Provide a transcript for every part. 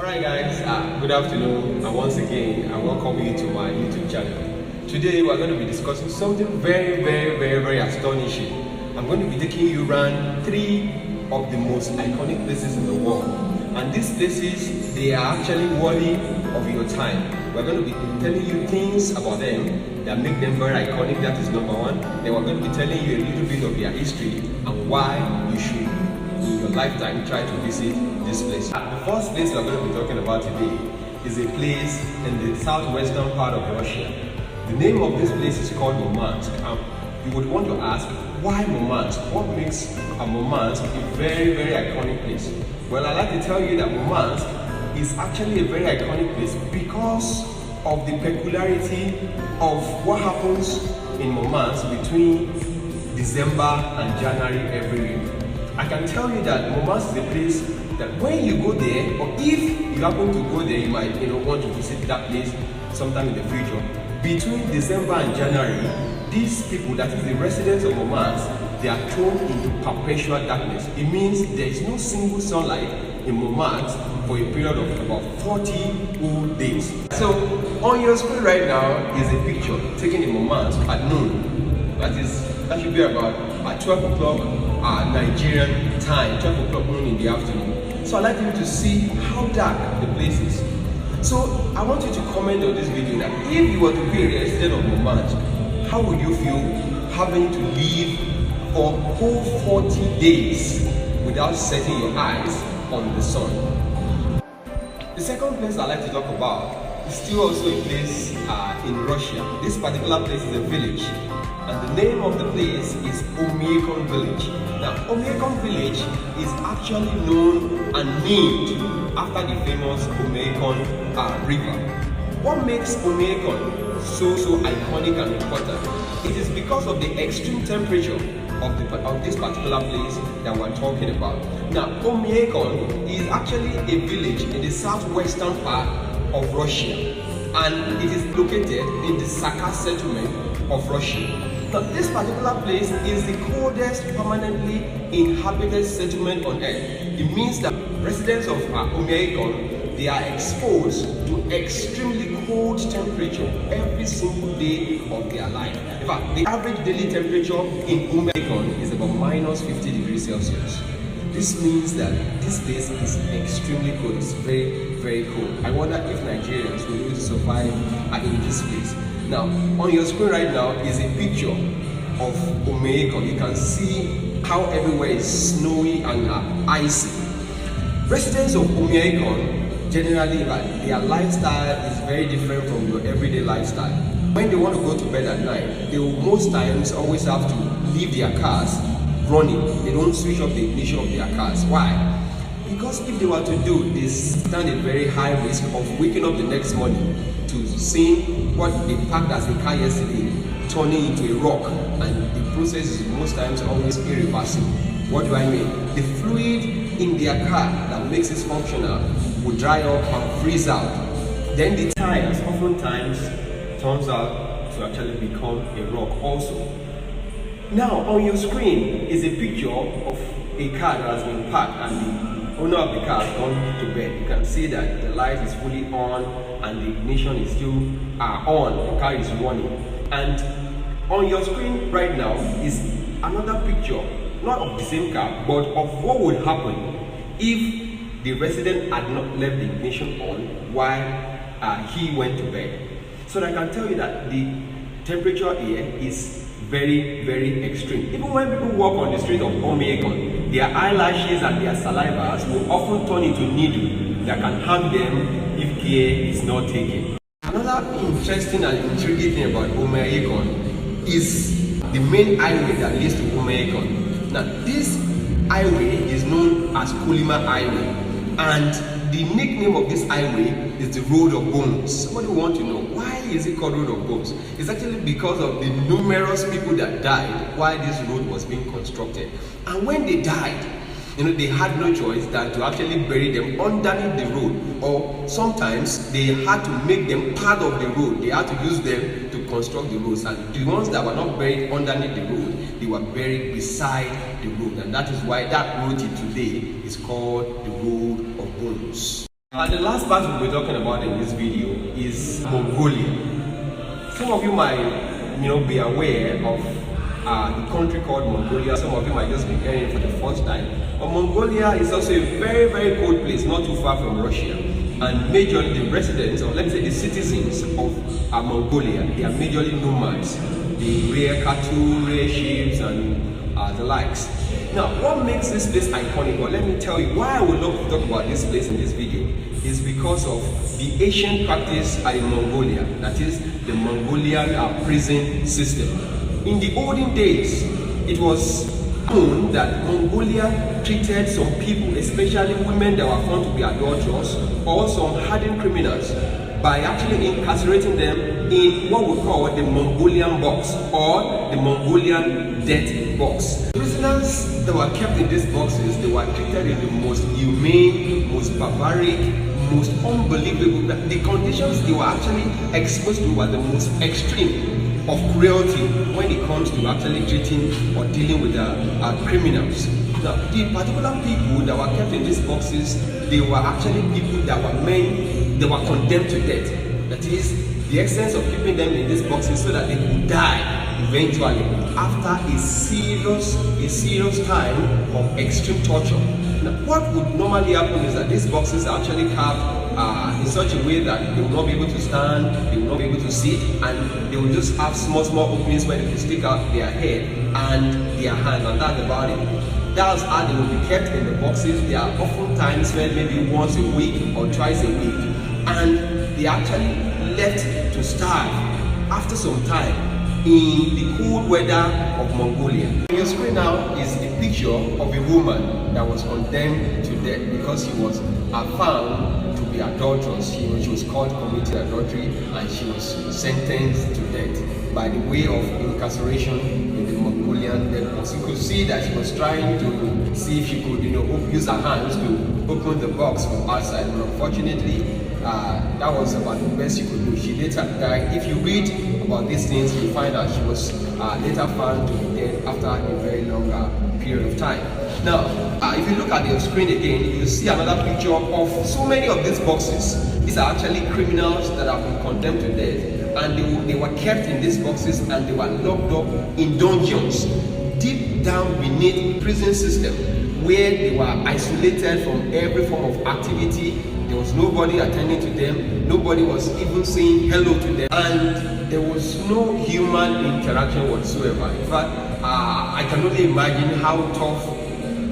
Alright guys, good afternoon, and once again I welcome you to my YouTube channel. Today we're going to be discussing something very astonishing. I'm going to be taking you around 3 of the most iconic places in the world, and these places, they are actually worthy of your time. We're going to be telling you things about them that make them very iconic. That is number 1. Then we're going to be telling you a little bit of their history and why you should in your lifetime try to visit this place. The first place we're going to be talking about today is a place in the southwestern part of Russia. The name of this place is called Murmansk. You would want to ask, why Murmansk? What makes Murmansk a very iconic place? Well, I'd like to tell you that Murmansk is actually a very iconic place because of the peculiarity of what happens in Murmansk between December and January every year. I can tell you that Murmansk is a place that when you go there, or if you happen to go there, you might want to visit that place sometime in the future. Between December and January, these people, that is the residents of Murmansk, they are thrown into perpetual darkness. It means there is no single sunlight in Murmansk for a period of about 40 whole days. So on your screen right now is a picture taken in Murmansk at noon. That should be about at 12 o'clock Nigerian time, 12 o'clock noon in the afternoon. So I'd like you to see how dark the place is. So I want you to comment on this video that if you were to be a resident of Murmansk, how would you feel having to live for whole 40 days without setting your eyes on the sun? The second place I'd like to talk about is still also a place in Russia. This particular place is a village, and the name of the place is Oymyakon village. Now, Oymyakon village is actually known and named after the famous Oymyakon river. What makes Oymyakon so iconic and important? It is because of the extreme temperature of this particular place that we're talking about. Now, Oymyakon is actually a village in the southwestern part of Russia, and it is located in the Saka settlement of Russia. Now, this particular place is the coldest permanently inhabited settlement on earth. It means that residents of Oymyakon, they are exposed to extremely cold temperature every single day of their life. In fact, the average daily temperature in Oymyakon is about minus 50 degrees Celsius. This means that this place is extremely cold. It's very cold. I wonder if Nigerians will be able to survive in this place. Now, on your screen right now is a picture of Oymyakon. You can see how everywhere is snowy and icy. Residents of Oymyakon, generally, their lifestyle is very different from your everyday lifestyle. When they want to go to bed at night, they will most times always have to leave their cars running. They don't switch off the ignition of their cars. Why? Because if they were to do, they stand a very high risk of waking up the next morning to seeing what they packed as a car yesterday turning into a rock, and the process is most times always irreversible. What do I mean? The fluid in their car that makes it functional will dry up and freeze out. Then the tires oftentimes turns out to actually become a rock also. Now on your screen is a picture of a car that has been parked, and the owner of the car has gone to bed. You can see that the light is fully on and the ignition is still on. The car is running. And on your screen right now is another picture, not of the same car, but of what would happen if the resident had not left the ignition on while he went to bed. So I can tell you that the temperature here is very extreme. Even when people walk on the street of Oymyakon, their eyelashes and their salivas will often turn into needles that can harm them if care is not taken. Another interesting and intriguing thing about Oymyakon is the main highway that leads to Oymyakon. Now, this highway is known as Kolyma Highway, and the nickname of this highway is the Road of Bones. Somebody want to know, why is it called Road of Bones? It's actually because of the numerous people that died while this road was being constructed. And when they died, they had no choice than to actually bury them underneath the road, or sometimes they had to make them part of the road. They had to use them to construct the roads, and the ones that were not buried underneath the road, they were buried beside the road, and that is why that road today is called the Road of Bones. The last part we'll be talking about in this video is Mongolia. Some of you might be aware of the country called Mongolia. Some of you might just be hearing it for the first time. But Mongolia is also a very, very cold place, not too far from Russia. And majorly the residents, or let me say the citizens of Mongolia, they are majorly nomads. They rear cattle, rear sheep, and the likes. Now, what makes this place iconic? Well, let me tell you why I would love to talk about this place in this video is because of the ancient practice in Mongolia, that is the Mongolian prison system. In the olden days, it was known that Mongolia treated some people, especially women that were found to be adulterous or some hardened criminals, by actually incarcerating them in what we call the Mongolian box or the Mongolian death box. Prisoners that were kept in these boxes, they were treated in the most humane, most barbaric, most unbelievable. The conditions they were actually exposed to were the most extreme of cruelty when it comes to actually treating or dealing with criminals. Now, the particular people that were kept in these boxes, they were actually people that were they were condemned to death. That is, the essence of keeping them in these boxes so that they could die eventually after a serious time of extreme torture. Now, what would normally happen is that these boxes are actually carved in such a way that they will not be able to stand, they will not be able to sit, and they will just have small openings where they can stick out their head and their hand, and that's about it. That's how they will be kept in the boxes. They are oftentimes fed maybe once a week or twice a week, and they actually left to starve after some time in the cold weather of Mongolia. On your screen now is a picture of a woman that was condemned to death because she was found to be adulterous. She was caught committing adultery, and she was sentenced to death by the way of incarceration in the Mongolian death box. You could see that she was trying to see if she could use her hands to open the box from outside, but unfortunately that was about the best she could do. She later died. If you read about these things, you find out she was later found to be dead after a very long period of time. Now, if you look at your screen again, you see another picture of so many of these boxes. These are actually criminals that have been condemned to death, and they were kept in these boxes and they were locked up in dungeons deep down beneath the prison system, where they were isolated from every form of activity. There was nobody attending to them, nobody was even saying hello to them, and there was no human interaction whatsoever. In fact, I can only imagine how tough,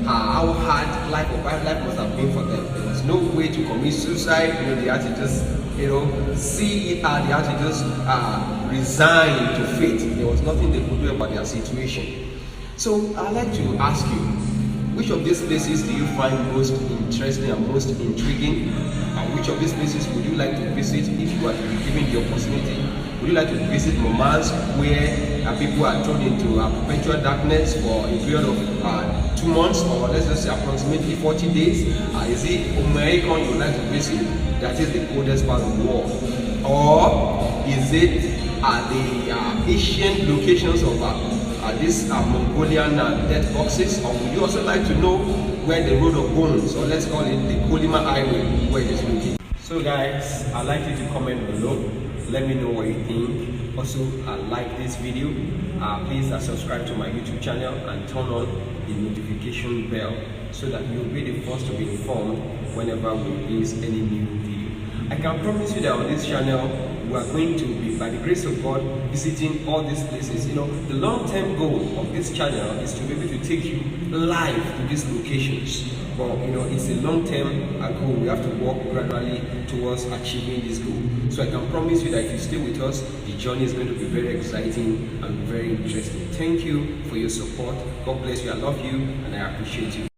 how hard life must have been for them. There was no way to commit suicide. They had to just see it out. They had to just resign to fate. There was nothing they could do about their situation. So I'd like to ask you, which of these places do you find most interesting and most intriguing? And which of these places would you like to visit if you are to be given the opportunity? Would you like to visit Murmansk, where people are thrown into perpetual darkness for a period of 2 months, or let's just say approximately 40 days? Is it Oymyakon you would like to visit? That is the coldest part of the world. Or is it the ancient locations of these Mongolian death boxes? Or would you also like to know where the Road of Bones, or let's call it the Kolima Highway, where it is located? So guys, I'd like you to comment below. Let me know what you think. Also, like this video. Please subscribe to my YouTube channel and turn on the notification bell so that you'll be the first to be informed whenever we release any new video. I can promise you that on this channel, we are going to be, by the grace of God, visiting all these places. The long-term goal of this channel is to be able to take you live to these locations. But it's a long-term goal. We have to work gradually towards achieving this goal. So I can promise you that if you stay with us, the journey is going to be very exciting and very interesting. Thank you for your support. God bless you. I love you and I appreciate you.